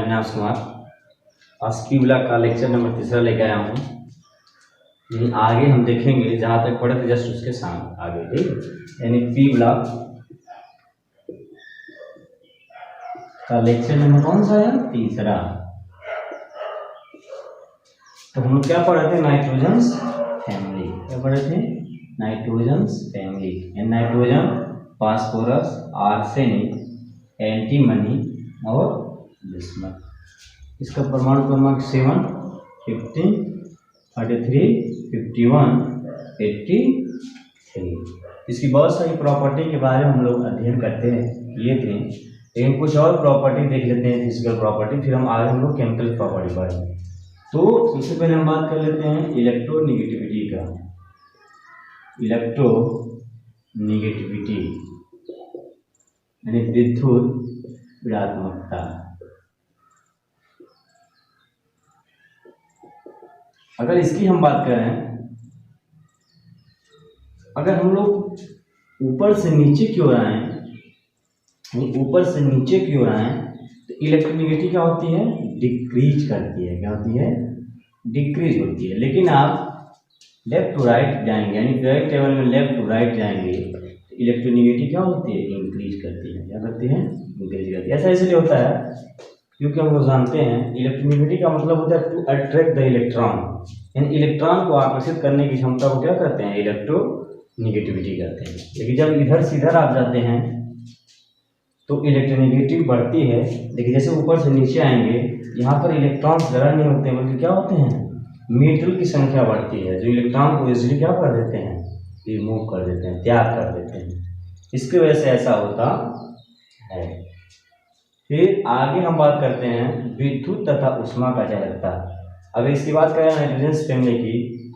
अविनाश कुमार। आज P block का lecture number 3 लेके आया हूँ। यानी आगे हम देखेंगे जहाँ तक पढ़े थे जस्ट उसके सामने आगे, ठीक। यानी पी ब्लॉक का लेक्चर नंबर कौन सा है? 3। तो हम लोग क्या पढ़े थे? Nitrogens family. क्या पढ़े थे? Nitrogens family. Nitrogen, phosphorus, arsenic, antimony और बिस्मथ। इसका परमाणु क्रमांक 7, 15, 33, 51, 83। इसकी बहुत सारी प्रॉपर्टी के बारे में हम लोग अध्ययन करते हैं, किए थे। लेकिन कुछ और प्रॉपर्टी देख लेते हैं, फिजिकल प्रॉपर्टी, फिर हम आगे हम लोग केमिकल प्रॉपर्टी पढ़ेंगे। तो सबसे पहले हम बात कर लेते हैं इलेक्ट्रोनिगेटिविटी का। इलेक्ट्रोनिगेटिविटी यानी विद्युत ऋणात्मकता। अगर इसकी हम बात करें, अगर हम लोग ऊपर से नीचे की ओर आए, ऊपर से नीचे की ओर आए, तो इलेक्ट्रोनिगेटिविटी क्या होती है? डिक्रीज करती है। क्या होती है? डिक्रीज होती है। लेकिन आप लेफ्ट टू राइट जाएंगे, यानी पीरियोडिक टेबल में लेफ्ट टू राइट जाएंगे, तो इलेक्ट्रोनिगेटिविटी क्या होती है? इंक्रीज करती है। क्या करती है? इंक्रीज करती है। ऐसा इसलिए होता है क्योंकि हम लोग जानते हैं इलेक्ट्रोनिगेटिविटी का मतलब होता है टू अट्रैक्ट द इलेक्ट्रॉन, यानी इलेक्ट्रॉन को आकर्षित करने की क्षमता को क्या करते हैं? इलेक्ट्रोनिगेटिविटी कहते हैं। लेकिन जब इधर से इधर आप जाते हैं तो इलेक्ट्रोनिगेटिविटी बढ़ती है। लेकिन जैसे ऊपर से नीचे आएंगे, यहाँ पर इलेक्ट्रॉन ज़रा नहीं होते हैं, बल्कि क्या होते हैं? मेटल की संख्या बढ़ती है, जो इलेक्ट्रॉन को इजीली क्या कर देते हैं? रिमूव कर देते हैं, त्याग कर देते हैं। इसकी वजह से ऐसा होता है। फिर आगे हम बात करते हैं विद्युत तथा ऊष्मा का चालकता। अगर इसकी बात करें नाइट्रोजन फैमिली की,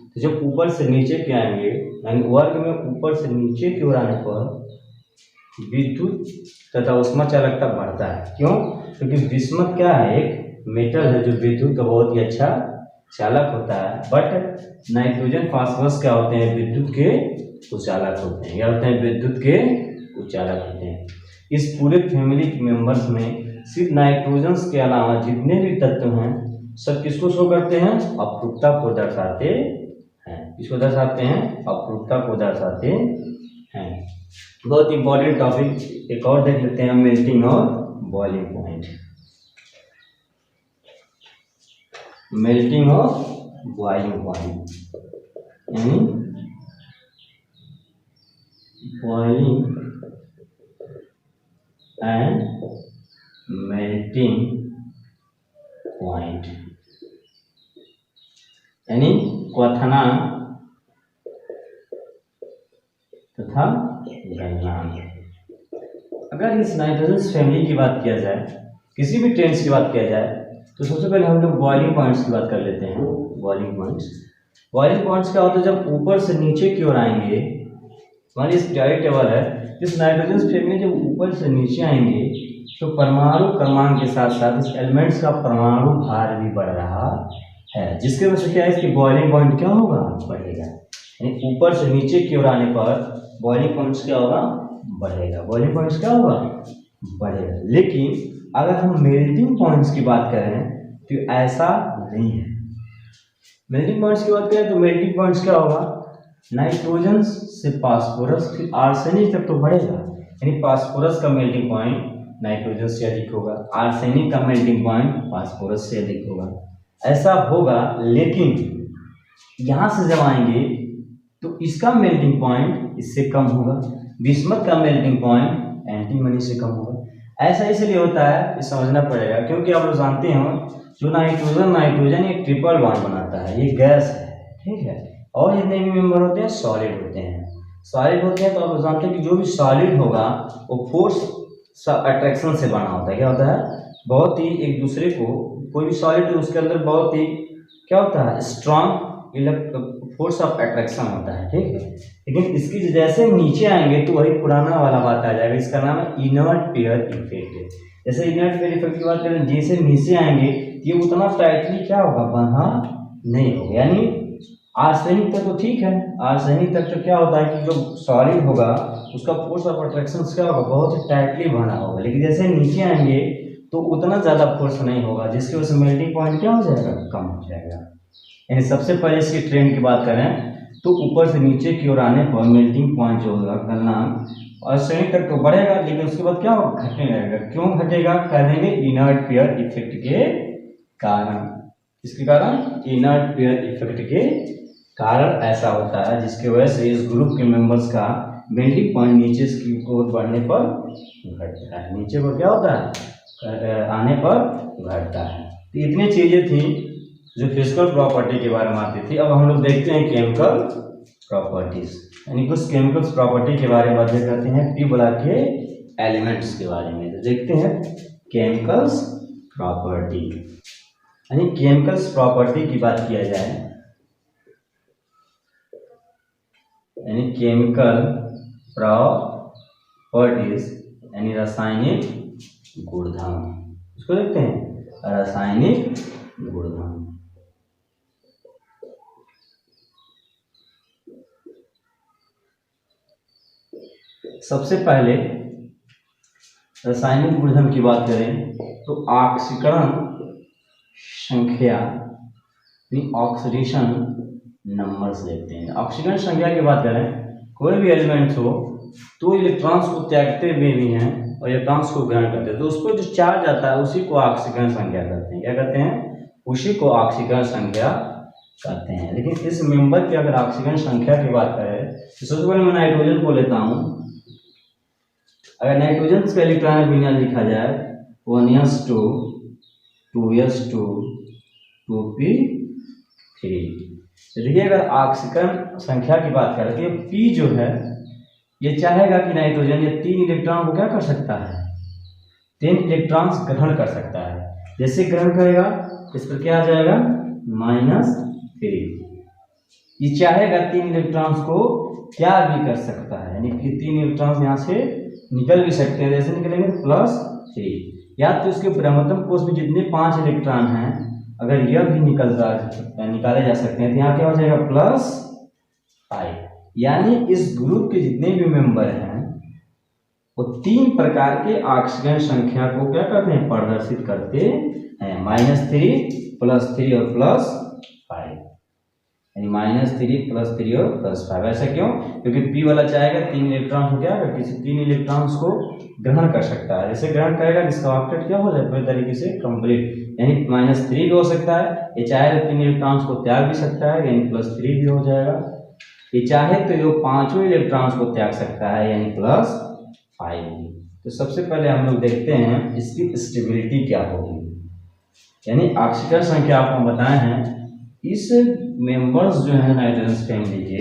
तो जब ऊपर से नीचे के आएंगे, यानी वर्ग में ऊपर से नीचे की ओर आने पर विद्युत तथा ऊष्मा चालकता बढ़ता है। क्यों? क्योंकि बिस्मथ क्या है? एक मेटल है जो विद्युत का बहुत ही अच्छा चालक होता है। बट नाइट्रोजन, फास्फोरस क्या होते हैं? विद्युत के कुचालक होते हैं। क्या होते हैं? विद्युत के कुचालक होते हैं। इस पूरे फैमिली के मेंबर्स में सिर्फ नाइट्रोजन के अलावा जितने भी तत्व हैं सब किसको शो करते हैं? अपरूपता को दर्शाते हैं। किसको दर्शाते हैं? अपरूपता को दर्शाते हैं। बहुत इंपॉर्टेंट टॉपिक एक और देख लेते हैं, मेल्टिंग और बॉइलिंग पॉइंट। मेल्टिंग और बॉइलिंग पॉइंट यानी बॉइलिंग एंड मेल्टिंग पॉइंट यानी क्वथनांक तथा गलनांक। अगर इस नाइट्रोजन फैमिली की बात किया जाए, किसी भी टेंस की बात किया जाए, तो सबसे पहले हम लोग बॉइलिंग पॉइंट्स की बात कर लेते हैं। बॉइलिंग पॉइंट्स क्या होता है? जब ऊपर से नीचे की ओर आएंगे, हमारी इस पीरियोडिक टेबल है, इस नाइट्रोजन फैमिली जब ऊपर से नीचे आएंगे तो परमाणु क्रमांक के साथ साथ इस एलिमेंट्स का परमाणु भार भी बढ़ रहा है, जिसके वजह से क्या है? इसकी बॉइलिंग पॉइंट क्या होगा? बढ़ेगा। यानी ऊपर से नीचे की ओर आने पर बॉइलिंग पॉइंट्स क्या होगा? बढ़ेगा। बॉइलिंग पॉइंट्स क्या होगा? बढ़ेगा। लेकिन अगर हम मेल्टिंग पॉइंट्स की बात करें तो ऐसा नहीं है। मेल्टिंग पॉइंट्स की बात करें तो मेल्टिंग पॉइंट्स क्या होगा? नाइट्रोजन से फास्फोरस फिर आर्सेनिक तक तो बढ़ेगा, यानी फास्फोरस का मेल्टिंग पॉइंट नाइट्रोजन से अधिक होगा, आर्सेनिक का मेल्टिंग पॉइंट फास्फोरस से अधिक होगा। ऐसा होगा, लेकिन यहाँ से जब आएंगे तो इसका मेल्टिंग पॉइंट इससे कम होगा, बिस्मथ का मेल्टिंग पॉइंट एंटीमनी से कम होगा। ऐसा इसलिए होता है, ये समझना पड़ेगा, क्योंकि आप लोग जानते हैं जो नाइट्रोजन एक ट्रिपल बॉन्ड बनाता है, ये गैस है, ठीक है। और जितने भी मेंबर होते हैं सॉलिड होते हैं। सॉलिड होते हैं तो आप लोग जानते हैं कि जो भी सॉलिड होगा वो फोर्स अट्रैक्शन से बना होता है। क्या होता है? बहुत ही एक दूसरे को, कोई भी सॉलिड है उसके अंदर बहुत ही क्या होता है? स्ट्रॉन्ग फोर्स ऑफ अट्रैक्शन होता है, ठीक है। लेकिन इसकी जैसे नीचे आएंगे तो वही पुराना वाला बात आ जाएगा, इसका नाम है इनर्ट पेयर इफेक्ट। जैसे इनर्ट पेयर इफेक्ट की बात करें, जैसे नीचे आएंगे ये उतना टाइटली क्या होगा? बंधा नहीं होगा। यानी आर्सेनिक तक तो ठीक है, आर्सेनिक तक तो क्या होता है कि जो सॉलिड होगा उसका फोर्स ऑफ अट्रैक्शन क्या होगा? बहुत टाइटली बना होगा। लेकिन जैसे नीचे आएंगे तो उतना ज़्यादा फोर्स नहीं होगा, जिसकी वजह से मेल्टिंग पॉइंट क्या हो जाएगा, कम हो जाएगा। यानी सबसे पहले इसकी ट्रेंड की बात करें तो ऊपर से नीचे की ओर आने पर मेल्टिंग पॉइंट जो होगा गलनांक और श्रेणी तक तो बढ़ेगा, लेकिन उसके बाद क्या होगा, घटने लगेगा। क्यों घटेगा, कह देंगे इनर्ट पेयर इफेक्ट के कारण। इसके कारण इनर्ट पेयर इफेक्ट के कारण ऐसा होता है, जिसकी वजह से इस ग्रुप के मेंबर्स का मेल्टिंग पॉइंट नीचे की ओर बढ़ने पर घटता है, नीचे को क्या होता है, आने पर घटता है। तो इतनी चीजें थी जो फिजिकल प्रॉपर्टी के बारे में आती थी। अब हम लोग देखते हैं केमिकल प्रॉपर्टीज, यानी कुछ केमिकल्स प्रॉपर्टी के बारे में बातें करते हैं पी ब्लॉक के एलिमेंट्स के बारे में। तो देखते हैं केमिकल्स प्रॉपर्टी, यानी केमिकल्स प्रॉपर्टी की बात किया जाए, यानी केमिकल प्रॉपर्टीज यानी रासायनिक गुणधर्म, इसको देखते हैं रासायनिक गुणधर्म। सबसे पहले रासायनिक गुणधर्म की बात करें तो ऑक्सीकरण संख्या ऑक्सीडेशन नंबर्स देखते हैं। ऑक्सीकरण संख्या की बात करें, कोई भी एलिमेंट हो तो इलेक्ट्रॉन्स को त्यागते हुए भी हैं और इलेक्ट्रॉन्स को ग्रहण करते हैं, तो उस पर जो चार्ज आता है उसी को ऑक्सीकरण संख्या कहते हैं। क्या कहते हैं, उसी को ऑक्सीकरण संख्या कहते हैं। लेकिन इस मेंबर की अगर ऑक्सीकरण संख्या की बात करें तो सबसे पहले मैं नाइट्रोजन को लेता हूँ। अगर नाइट्रोजन का इलेक्ट्रॉनिक विन्यास लिखा जाए 1s2 2s2 2p3, तो देखिए अगर ऑक्सीकरण संख्या की बात करें तो ये P जो है ये चाहेगा कि नाइट्रोजन ये 3 इलेक्ट्रॉन को क्या कर सकता है, 3 इलेक्ट्रॉन्स ग्रहण कर सकता है। जैसे ग्रहण करेगा इस पर क्या आ जाएगा -3। ये चाहेगा 3 इलेक्ट्रॉन्स को त्याग भी कर सकता है, यानी कि 3 इलेक्ट्रॉन्स यहाँ से निकल भी सकते हैं। जैसे निकलेंगे +3, या तो इसके ब्रह्मतम कोष में जितने 5 इलेक्ट्रॉन हैं अगर यह भी निकाले जा सकते हैं तो यहाँ क्या हो जाएगा +5। यानी इस ग्रुप के जितने भी मेंबर हैं वो 3 प्रकार के ऑक्सीजन संख्या को क्या करते हैं, प्रदर्शित करते हैं, -3 +3 और +5, यानी -3 +3 और +5। ऐसा क्यों, क्योंकि P वाला चाहेगा 3 इलेक्ट्रॉन को क्या किसी 3 इलेक्ट्रॉन्स को ग्रहण कर सकता है। जैसे ग्रहण करेगा इसका ऑक्टेट क्या हो जाए पूरी तरीके से कंप्लीट, यानी -3 भी हो सकता है, ये चाहे तो 3 इलेक्ट्रॉन्स को त्याग भी सकता है यानी +3 भी हो जाएगा, ये चाहे तो ये 5 इलेक्ट्रॉन्स को त्याग सकता है यानी +5। तो सबसे पहले हम लोग देखते हैं इसकी स्टेबिलिटी क्या होगी, यानी ऑक्सीजन संख्या आपको बताए हैं। इस मेंबर्स जो है नाइट्रोजन फैमिली के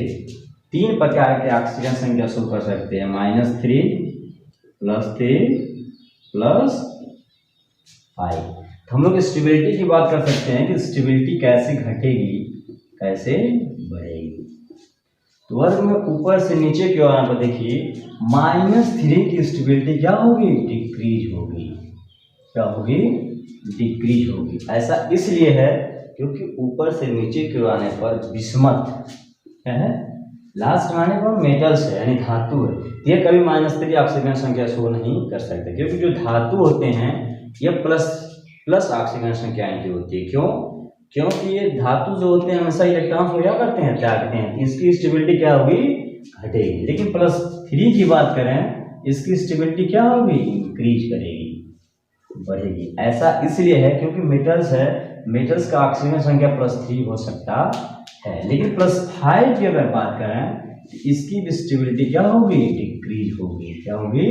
3 प्रकार के ऑक्सीजन संख्या शुरू कर सकते हैं, -3 +3 +5। तो हम लोग स्टेबिलिटी की बात कर सकते हैं कि स्टेबिलिटी कैसे घटेगी कैसे बढ़ेगी। तो वर्ग में ऊपर से नीचे की ओर आने पर देखिए -3 की स्टेबिलिटी क्या होगी, डिक्रीज होगी। क्या होगी, डिक्रीज होगी। ऐसा इसलिए है क्योंकि ऊपर से नीचे की ओर आने पर विषमत क्या है, लास्ट में आने पर मेटल्स है यानी धातु है, ये कभी -3 ऑक्सीजन संख्या शो नहीं कर सकते, क्योंकि जो धातु होते हैं ये प्लस ऑक्सीजन संख्या इनकी होती है। क्यों, क्योंकि ये धातु जो होते हैं हमेशा इलेक्ट्रॉन को क्या करते हैं, त्यागते हैं, इसकी स्टेबिलिटी क्या होगी, घटेगी। लेकिन +3 की बात करें इसकी स्टेबिलिटी क्या होगी, इंक्रीज करेगी, बढ़ेगी। ऐसा इसलिए है क्योंकि मेटल्स है, मेटल्स का ऑक्सीजन संख्या +3 हो सकता है। लेकिन +5 की अगर बात करें तो इसकी भी स्टेबिलिटी क्या होगी, डिक्रीज होगी। क्या होगी,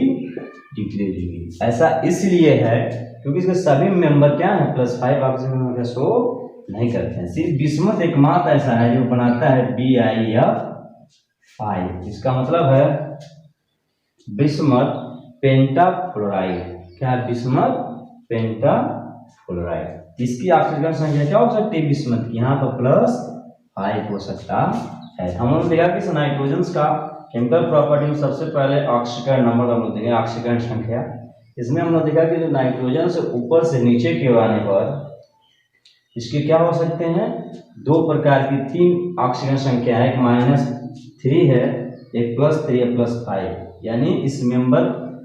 डिक्रीज होगी। ऐसा इसलिए है क्योंकि इसके सभी मेंबर क्या है +5 ऑक्सीजन संख्या शो नहीं करते हैं। सिर्फ विषमत एकमात्र ऐसा है जो बनाता है BiF5। इसका मतलब है विषमत पेंटाफ्लोराइड। क्या है, विषमत पेंटाफ्लोराइड। इसकी ऑक्सीजन संख्या क्या हो सकती है विषमत की, यहाँ पर +5 हो सकता है। हम लोग देखा कि नाइट्रोजन का केमिकल प्रॉपर्टी में सबसे पहले ऑक्सीकरण नंबर हम लोग देखेंगे, ऑक्सीकरण संख्या। इसमें हम लोग देखा कि जो नाइट्रोजन से ऊपर से नीचे की ओर आने पर इसके क्या हो सकते हैं, 2 प्रकार की 3 ऑक्सीजन संख्या है, एक -3 है, एक +3 या +5। यानी इस मेंबर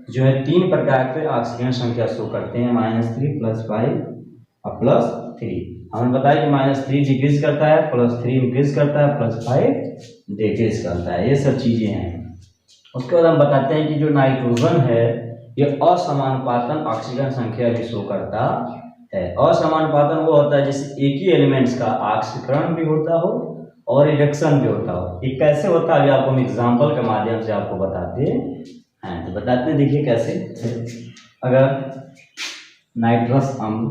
जो है 3 प्रकार के ऑक्सीजन संख्या शो करते हैं, -3 +5 और +3। हमने बताया कि -3 डिक्रीज करता है, +3 इंक्रीज करता है, +5 डिक्रीज करता है, ये सब चीज़ें हैं। उसके बाद हम बताते हैं कि जो नाइट्रोजन है ये असमानुपातन ऑक्सीजन संख्या भी शो करता है। असमानुपातन वो होता है जैसे एक ही एलिमेंट्स का ऑक्सीकरण भी होता हो और रिडक्शन भी होता हो। ये कैसे होता है अभी आपको हम एग्जाम्पल के माध्यम से आपको बताते हैं। तो बताते हैं, देखिए कैसे। अगर नाइट्रस अम्ल,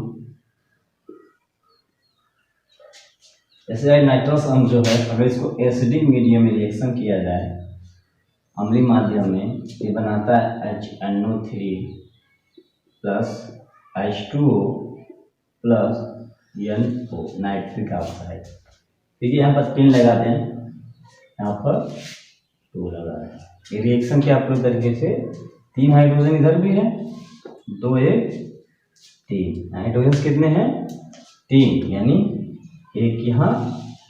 जैसे नाइट्रस अम्ल जो है अगर इसको एसिडिक मीडियम में रिएक्शन किया जाए अम्लीय माध्यम में, ये बनाता है HNO3 plus H2O plus NO nitric oxide. ठीक है, यहाँ पर 3 लगाते हैं, यहाँ पर 2 लगा रहे हैं। ये रिएक्शन क्या पूरी तरीके से 3 हाइड्रोजन इधर भी है, 2 1 3 हाइड्रोजन कितने हैं 3, यानी 1 यहाँ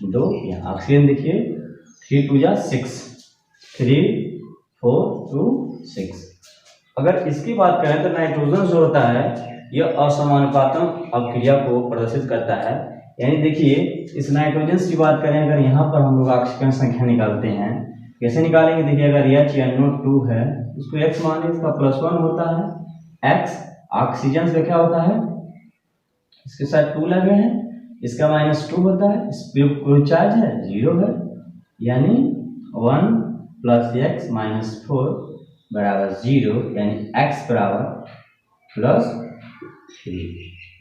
2 यहाँ। ऑक्सीजन देखिए 3 2 जा 6, 3 4 2 6। अगर इसकी बात करें तो नाइट्रोजन जो होता है यह असमानुपातन अभिक्रिया को प्रदर्शित करता है। यानी देखिए इस नाइट्रोजन की बात करें, अगर यहाँ पर हम लोग ऑक्सीजन संख्या निकालते हैं, कैसे निकालेंगे? देखिए अगर HNO2 है उसको X माने, इसका +1 होता है। X ऑक्सीजन का क्या होता है, इसके साथ 2 लगे हैं, इसका -2 होता है, इस पे कोई चार्ज है 0 है, यानी 1 + x - 4 बराबर 0, यानी x बराबर +3।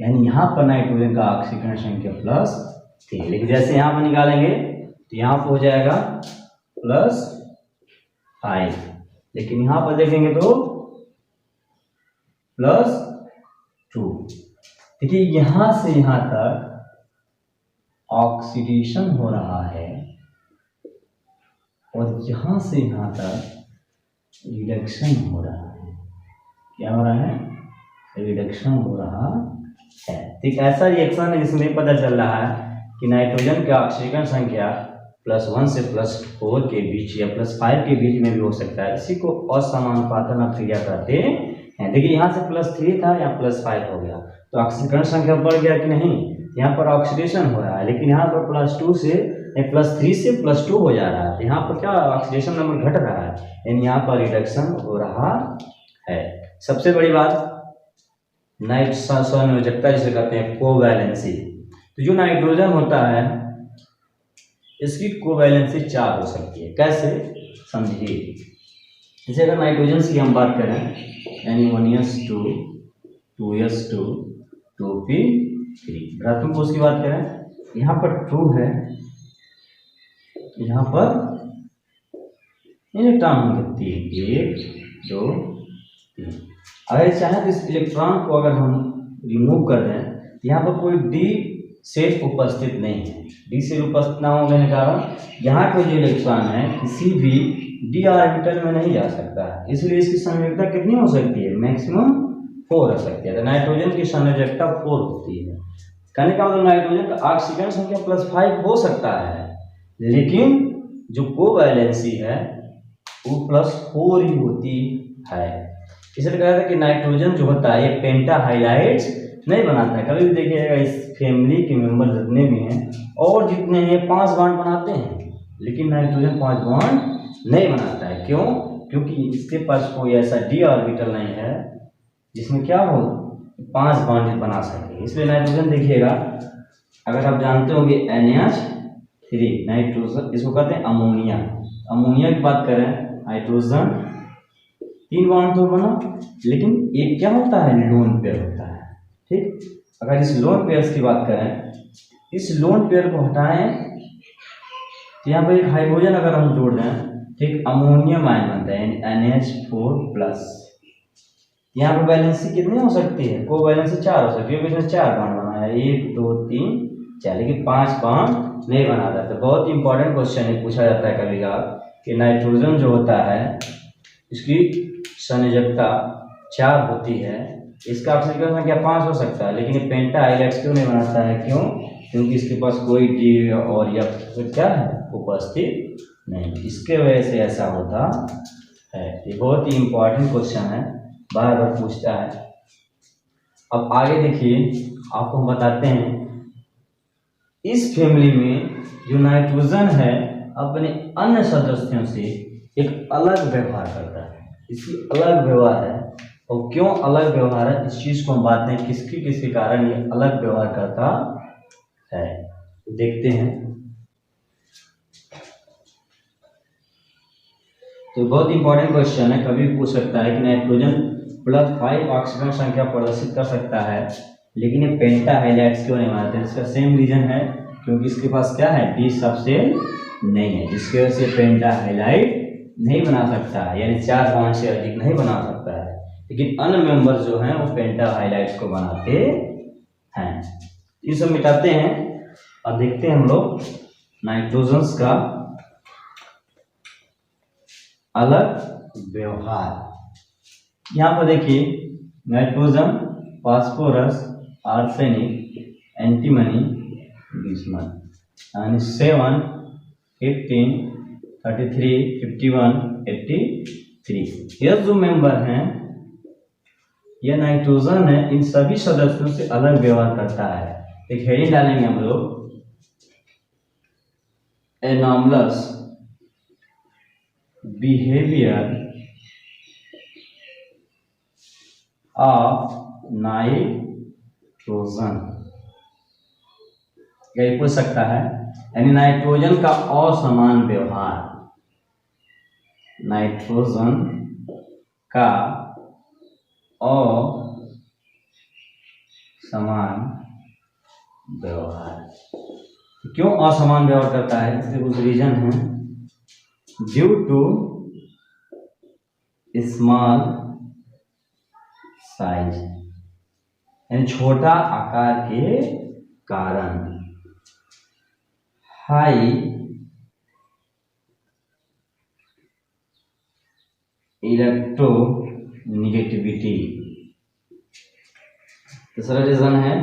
यानी यहाँ पर नाइट्रोजन का ऑक्सीकरण संख्या +3। लेकिन जैसे यहाँ पर निकालेंगे तो यहाँ पर हो जाएगा +5, लेकिन यहाँ पर देखेंगे तो +2। देखिए यहाँ से यहाँ तक ऑक्सीडेशन हो रहा है और यहाँ से यहाँ तक रिडक्शन हो रहा है। क्या हो रहा है? रिडक्शन हो रहा है। ठीक, ऐसा रिएक्शन है जिसमें पता चल रहा है कि नाइट्रोजन का ऑक्सीजन संख्या +1 से +4 के बीच या +5 के बीच में भी हो सकता है। इसी को असमानुपातन अभिक्रिया कहते हैं। देखिए यहाँ से +3 था, यहाँ +5 हो गया, तो ऑक्सीकरण संख्या बढ़ गया कि नहीं? यहाँ पर ऑक्सीडेशन हो रहा है, लेकिन यहाँ पर +3 से +2 हो जा रहा है। यहाँ पर क्या ऑक्सीडेशन नंबर घट रहा है, यानी यहाँ पर रिडक्शन हो रहा है। सबसे बड़ी बात संयोजकता जिसे कहते हैं कोवैलेंसी। तो जो नाइट्रोजन होता है इसकी कोवैलेंसी 4 हो सकती है। कैसे समझिए, जैसे अगर नाइट्रोजन की हम बात करें, यानी 1s2 2s2 2p3। धनात्मक कोष की बात करें, यहाँ पर 2 है, यहाँ पर इलेक्ट्रॉन होंगे 3 1 2 3। अगर चाहे तो इस इलेक्ट्रॉन को अगर हम रिमूव कर दें, यहाँ पर कोई डी सेट उपस्थित नहीं है। डी सेट उपस्थित ना होने के कारण यहाँ पर जो इलेक्ट्रॉन है किसी भी डी ऑर्बिटल में नहीं जा सकता है, इसलिए इसकी संयोजकता कितनी हो सकती है? मैक्सिमम 4 हो सकती है। तो नाइट्रोजन की संयोजकता 4 होती है। कहने का मतलब नाइट्रोजन का ऑक्सीजन संख्या +5 हो सकता है, लेकिन जो कोवैलेंसी है वो +4 ही होती है। इसलिए कहा था कि नाइट्रोजन जो होता है ये पेंटा हाइलाइट्स नहीं बनाता है। कभी भी देखिएगा इस फैमिली के मेंबर जितने भी हैं और जितने हैं 5 बॉन्ड बनाते हैं, लेकिन नाइट्रोजन 5 बॉन्ड नहीं बनाता है। क्यों? क्योंकि इसके पास कोई ऐसा डी ऑर्बिटल नहीं है जिसमें क्या हो 5 बॉन्ड बना सके। इसलिए नाइट्रोजन देखिएगा, अगर आप जानते होंगे NH3 नाइट्रोजन, इसको कहते हैं अमोनिया। अमोनिया की बात करें, हाइड्रोजन 3 बॉन्ड तो बना, लेकिन एक क्या होता है? लोन पेयर होता है। ठीक, अगर इस लोन पेयर की बात करें, इस लोन पेयर को हटाएं तो यहाँ पर एक हाइड्रोजन अगर हम जोड़ दें, ठीक, अमोनियम आयन बनता है, यानी NH4+। यहाँ पर वैलेंसी कितनी हो सकती है? कोवैलेंसी 4 हो सकती है, इसमें 4 बॉन्ड बना है, 1 2 3 4, लेकिन 5 बॉन्ड नहीं बनाता। तो बहुत इंपॉर्टेंट क्वेश्चन पूछा जाता है कभी कभार कि नाइट्रोजन जो होता है इसकी संयोजकता 4 होती है, इसका ऑक्सीजन संख्या 5 हो सकता है, लेकिन ये पेंटा हाइलाइट्स क्यों नहीं बनाता है? क्यों? क्योंकि इसके पास कोई डी और या क्या है उपस्थित नहीं, इसके वजह से ऐसा होता है। ये बहुत ही इंपॉर्टेंट क्वेश्चन है, बार बार पूछता है। अब आगे देखिए, आपको हम बताते हैं इस फैमिली में जो नाइट्रोजन है अपने अन्य सदस्यों से एक अलग व्यवहार करता है। इसकी अलग व्यवहार है, और क्यों अलग व्यवहार है इस चीज को हम बात हैं किसके कारण ये अलग व्यवहार करता है, देखते हैं। तो बहुत इंपॉर्टेंट क्वेश्चन है, कभी भी पूछ सकता है कि नाइट्रोजन +5 ऑक्सीजन संख्या प्रदर्शित कर सकता है, लेकिन ये पेंटा हाइलाइट्स क्यों नहीं बनाते? इसका सेम रीजन है, क्योंकि इसके पास क्या है, डी सबसेल नहीं है, जिसकी वजह से पेंटा हाइलाइट नहीं बना सकता है, यानी 4 बॉन्ड से अधिक नहीं बना सकता है। लेकिन अन्य मेंबर जो हैं वो पेंटा हाइलाइट्स को बनाते हैं। ये सब मिटाते हैं और देखते हैं हम लोग नाइट्रोजन्स का अलग व्यवहार। यहाँ पर देखिए, nitrogen, phosphorus, arsenic, antimony, bismuth, यानी 7, 15, 33, 51, 83। यह जो मेंबर हैं, यह नाइट्रोजन है, इन सभी सदस्यों से अलग व्यवहार करता है। एक हेडिंग डालेंगे हम लोग, एनॉमलस बिहेवियर ऑफ नाइट्रोजन, यही पूछ सकता है, यानी नाइट्रोजन का असमान व्यवहार, नाइट्रोजन का असमान व्यवहार। क्यों असमान व्यवहार करता है? इसके कुछ रीजन है। ड्यू टू स्मॉल साइज, यानी छोटा आकार के कारण, हाई इलेक्ट्रोनेगेटिविटी। दूसरा रीजन है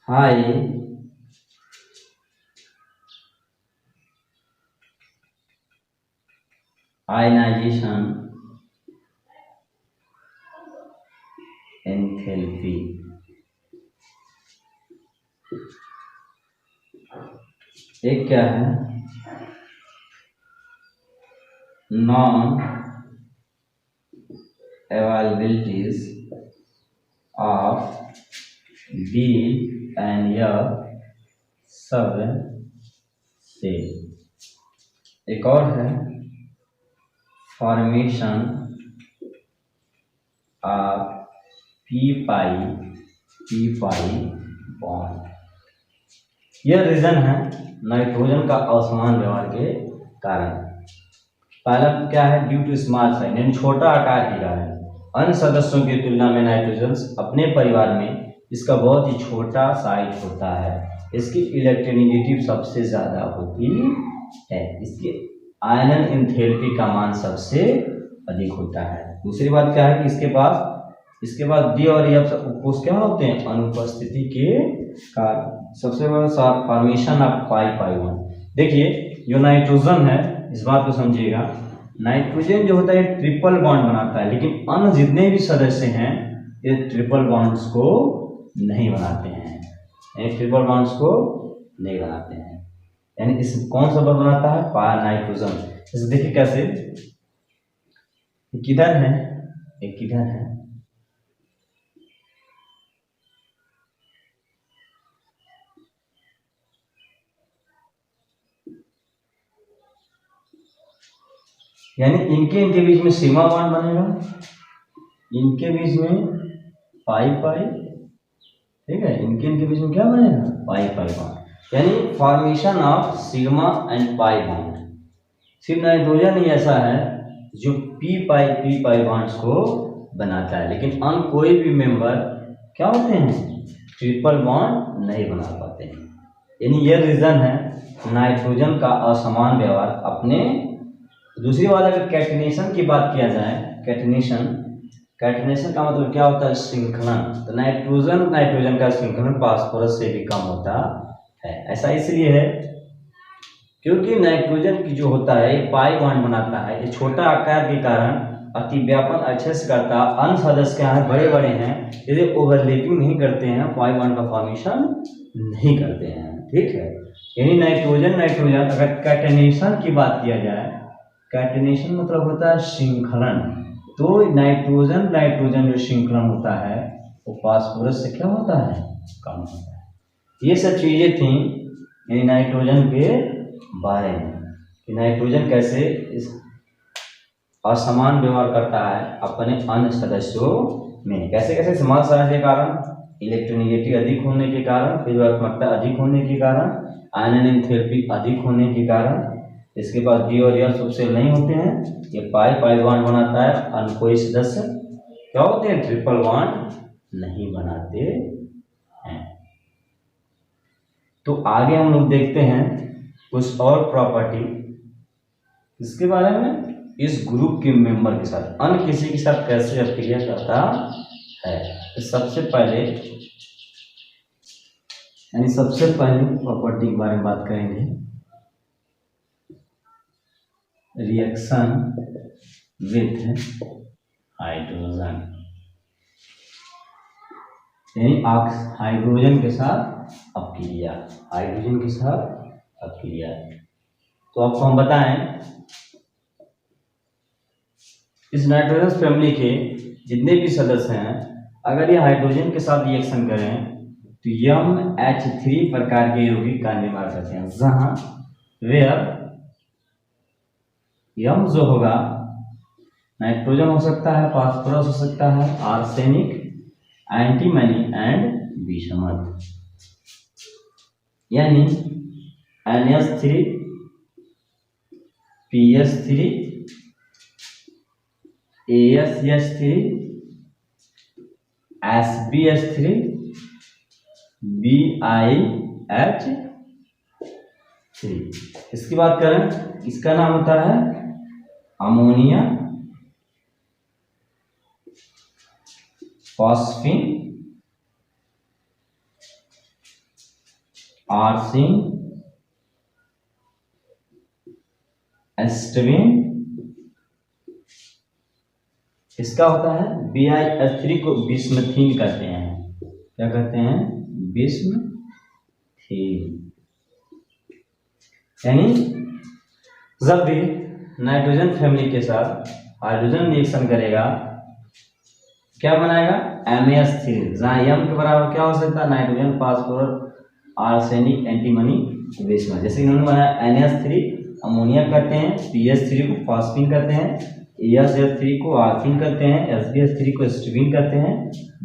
हाई आयनाइजेशन एंथैल्पी। एक क्या है, non availabilities of B and सब से। एक और है formation of p pi bond. यह रीजन है नाइट्रोजन का असमान व्यवहार के कारण। पहला क्या है, ड्यू टू स्मॉल साइज, यानी छोटा आकार के कारण। अन्य सदस्यों की तुलना में नाइट्रोजन अपने परिवार में इसका बहुत ही छोटा साइज होता है, इसकी इलेक्ट्रोनेगेटिव सबसे ज्यादा होती है, इसके आयनन एंथैल्पी का मान सबसे अधिक होता है। दूसरी बात क्या है कि इसके बाद डी और एफ क्या होते हैं, अनुपस्थिति के कारण। सबसे बड़ा फॉर्मेशन ऑफ पाई बॉन्ड। देखिए जो नाइट्रोजन है, इस बात को समझिएगा, नाइट्रोजन जो होता है ट्रिपल बॉन्ड बनाता है, लेकिन अन्य जितने भी सदस्य हैं ये ट्रिपल बॉन्ड्स को नहीं बनाते हैं, ट्रिपल बॉन्ड्स को नहीं बनाते हैं। यानी इस कौन सा बॉन्ड बनाता है, पारा नाइट्रोजन। इसे देखिए कैसे, किधर है, एक किधर है, यानी इनके बीच में सीमा बॉन्ड बनेगा, इनके बीच में पाई, ठीक है, इनके बीच में क्या बनेगा, पाई बॉन्ड, यानी formation of sigma and pi bond. सिर्फ नाइट्रोजन ही ऐसा है जो पी पाई बॉन्ड्स को बनाता है, लेकिन अन्य कोई भी मेंबर क्या होते हैं, ट्रिपल बॉन्ड नहीं बना पाते हैं। यानी यह रीजन है नाइट्रोजन का असमान व्यवहार अपने। दूसरी बात, अगर कैटिनेशन की बात किया जाए, कैटिनेशन का मतलब क्या होता है, श्रृंखलन। तो नाइट्रोजन का श्रृंखलन फास्फोरस से भी कम होता है। ऐसा इसलिए है क्योंकि नाइट्रोजन की जो होता है पाई बॉन्ड बनाता है, ये छोटा आकार के कारण अतिव्यापन अच्छे से करता, अन्य सदस्य क्या है बड़े बड़े हैं, यदि ओवरलैपिंग नहीं करते हैं, पाई बॉन्ड का फॉर्मेशन नहीं करते हैं। ठीक है, यानी नाइट्रोजन नाइट्रोजन अगर कैटेनेशन की बात किया जाए, कैटेनेशन मतलब होता है श्रृंखलन, तो नाइट्रोजन नाइट्रोजन जो श्रृंखलन होता है वो फास्फोरस से क्या होता है, कम होता है। ये सब चीजें थी यानी नाइट्रोजन के बारे में कि नाइट्रोजन कैसे इस असमान व्यवहार करता है अपने अन्य सदस्यों में, कैसे कैसे समान साइज के कारण, इलेक्ट्रोनेगेटिव अधिक होने के कारण, विभवात्मकता अधिक होने के कारण, आयन एंथैल्पी अधिक होने के कारण, इसके बाद डी और एफ सबसेल नहीं होते हैं, ये पाई पाई बॉन्ड बनाता है, अन्य कोई सदस्य क्या होते हैं ट्रिपल बॉन्ड नहीं बनाते हैं। तो आगे हम लोग देखते हैं कुछ और प्रॉपर्टी इसके बारे में, इस ग्रुप के मेंबर के साथ अन्य किसी के साथ कैसे अभिक्रिया करता है। तो सबसे पहले यानी सबसे पहले प्रॉपर्टी के बारे में बात करेंगे, रिएक्शन विथ हाइड्रोजन, यानी हाइड्रोजन के साथ अपक्रिया, हाइड्रोजन के साथ अपक्रिया। तो आपको हम बताएं इस नाइट्रोजन फैमिली के जितने भी सदस्य हैं अगर ये हाइड्रोजन के साथ रिएक्शन करें तो MH3 प्रकार के यौगिक का निर्माण करते हैं, जहां वेयर यम जो होगा नाइट्रोजन हो सकता है, फास्फोरस हो सकता है, आर्सेनिक, एंटीमनी एंड विषमत, यानी NH3 PH3 ASH3 SBH3 BiH3। इसकी बात करें इसका नाम होता है अमोनिया फॉस्फीन आर्सिन एस्टविन। इसका होता है BiH3 को बिस्मथीन कहते हैं, क्या कहते हैं, बिस्मथीन। यानी जब भी नाइट्रोजन फैमिली के साथ हाइड्रोजन रिएक्शन करेगा क्या बनाएगा, MH3, जहाँ M के बराबर क्या हो सकता है, नाइट्रोजन, फास्फोरस, आर्सेनिक, एंटीमनी, विषमत। जैसे इन्होंने बनाया NH3 अमोनिया करते हैं, PH3 को फॉस्फीन करते हैं, ASH3 को आर्सिन करते हैं, SBH3 को एस्टविन करते हैं,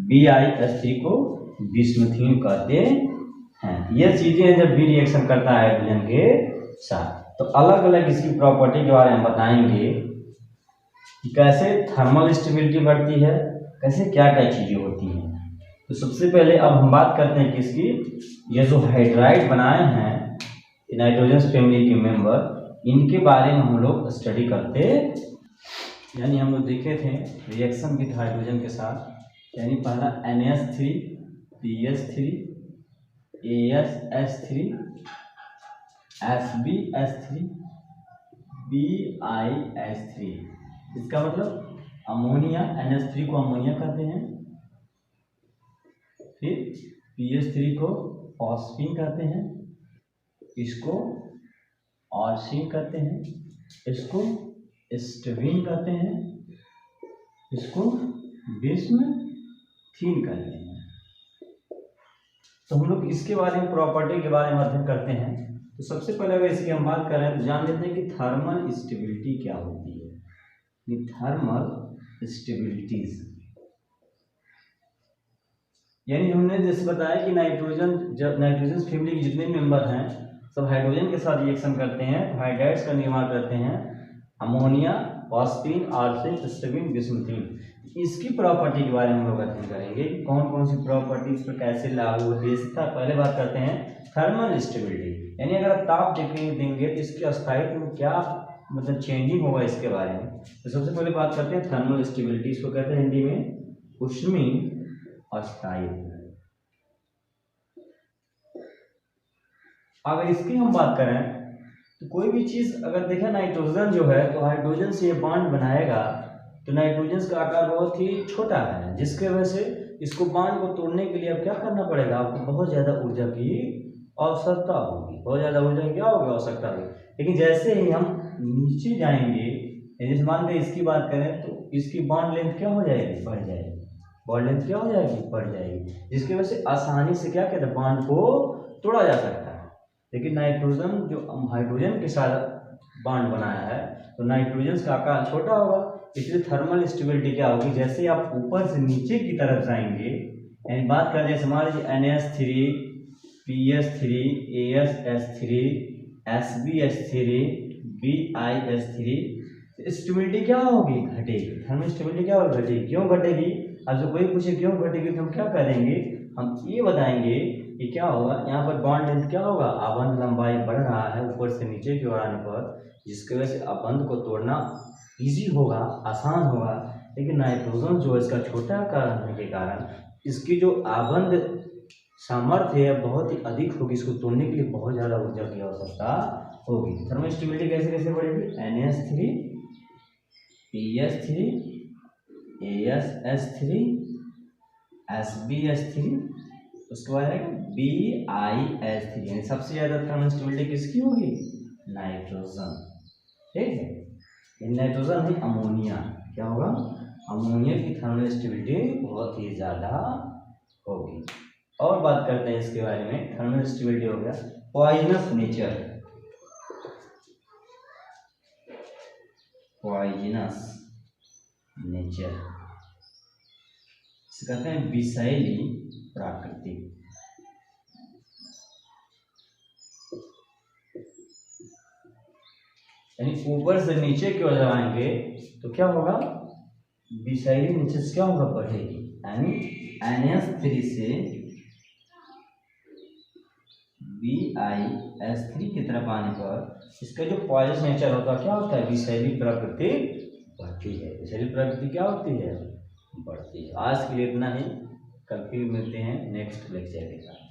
BiH3 को बिस्मथीन कहते हैं। ये चीजें जब भी रिएक्शन करता है हाइड्रोजन के साथ तो अलग अलग इसकी प्रॉपर्टी के बारे में बताएंगे कि कैसे थर्मल स्टेबिलिटी बढ़ती है, कैसे क्या क्या चीजें होती हैं। तो सबसे पहले अब हम बात करते हैं कि इसकी ये जो हाइड्राइड बनाए हैं नाइट्रोजन फैमिली के मेंबर, इनके बारे में हम लोग स्टडी करते, यानी हम लोग देखे थे रिएक्शन विथ हाइड्रोजन के साथ, यानी पहला NH3 PH3 ASH3 SBH3 BiH3। इसका मतलब अमोनिया, NH3 को अमोनिया कहते हैं, फिर PH3 को फॉस्फीन कहते हैं, इसको आर्सिन कहते हैं, इसको एस्टविन कहते हैं, इसको बिस्मथीन कहते हैं। तो हम लोग इसके बारे में प्रॉपर्टी के बारे में अध्ययन करते हैं। तो सबसे पहले अगर इसकी हम बात करें तो जान लेते हैं कि थर्मल स्टेबिलिटी क्या होती है। ये थर्मल स्टेबिलिटीज यानी हमने जैसे बताया कि नाइट्रोजन, जब नाइट्रोजन फैमिली के जितने मेंबर हैं सब हाइड्रोजन के साथ रिएक्शन करते हैं तो हाइड्राइड्स का निर्माण करते हैं, अमोनिया, फॉस्फीन, आर्सेन, एस्टविन, बिस्मथीन। इसकी प्रॉपर्टी के बारे में हम लोग अध्ययन करेंगे कौन कौन सी प्रॉपर्टी इस पर कैसे लागू होती है। इसका पहले बात करते हैं थर्मल स्टेबिलिटी, यानी अगर आप ताप देंगे तो इसके अस्थायित्व में क्या मतलब चेंजिंग होगा इसके बारे में। तो सबसे पहले बात करते हैं थर्मल स्टेबिलिटी, इसको कहते हैं हिंदी में ऊष्मीय अस्थायित्व। अगर इसकी हम बात करें तो कोई भी चीज अगर देखें नाइट्रोजन जो है तो हाइड्रोजन से ये बॉन्ड बनाएगा तो नाइट्रोजन का आकार बहुत ही छोटा है, जिसके वजह से इसको बांड को तोड़ने के लिए अब क्या करना पड़ेगा, आपको बहुत ज़्यादा ऊर्जा की आवश्यकता होगी, बहुत ज़्यादा ऊर्जा की क्या होगी, आवश्यकता होगी। लेकिन जैसे ही हम नीचे जाएंगे, जैसे मान लीजिए इसकी बात करें तो इसकी बॉन्ड लेंथ क्या हो जाएगी, बढ़ जाएगी, बॉन्ड लेंथ क्या हो जाएगी, बढ़ जाएगी, जिसकी वजह से आसानी से क्या कहते हैं, बॉन्ड को तोड़ा जा सकता है। लेकिन नाइट्रोजन जो हाइड्रोजन के साथ बॉन्ड बनाया है, तो नाइट्रोजन का आकार छोटा होगा, इसलिए थर्मल स्टेबिलिटी क्या होगी, जैसे आप ऊपर से नीचे की तरफ जाएंगे, यानी बात करें जैसे मान लीजिए NH3 PS3 ASS3 SbH3 BiH3, stability क्या होगी, घटेगी, थर्मल स्टेबिलिटी क्या होगी, घटेगी। क्यों घटेगी, अब जो कोई पूछे क्यों घटेगी तो हम क्या करेंगे, हम ये बताएंगे कि क्या होगा, यहाँ पर बॉन्ड लेंथ क्या होगा, आबंध लंबाई बढ़ रहा है ऊपर से नीचे की ओर आने पर, जिसकी वजह से आबंध को तोड़ना इजी होगा, आसान होगा। लेकिन नाइट्रोजन जो इसका छोटा आकार होने के कारण इसकी जो आबंध सामर्थ्य है बहुत ही अधिक होगी, इसको तोड़ने के लिए बहुत ज़्यादा ऊर्जा की आवश्यकता होगी। थर्मल स्टेबिलिटी कैसे कैसे बढ़ेगी, NH3 PS3 ASS3 SbH3, उसके बाद है BiH3, यानी सबसे ज़्यादा थर्मल स्टेबिलिटी किसकी होगी, नाइट्रोजन, ठीक है। नाइट्रोजन है अमोनिया, क्या होगा, अमोनिया की थर्मल स्टेबिलिटी बहुत ही ज़्यादा होगी। और बात करते हैं इसके बारे में, थर्मल स्टेबिलिटी हो गया। पॉइजनस नेचर, पॉइजनस नेचर इसे कहते हैं विषैली प्रकृति। यानी ऊपर से नीचे की ओर जाएंगे तो क्या होगा, विषैली नेचर क्या होगा, बढ़ेगी, यानी NH3 से BiH3 की तरफ आने पर इसका जो पॉइजनस नेचर होता है क्या होता है, विषैली प्रकृति बढ़ती है, विषैली प्रकृति क्या होती है, बढ़ती है। आज के लिए इतना ही, कल फिर मिलते हैं नेक्स्ट लेक्चर के साथ।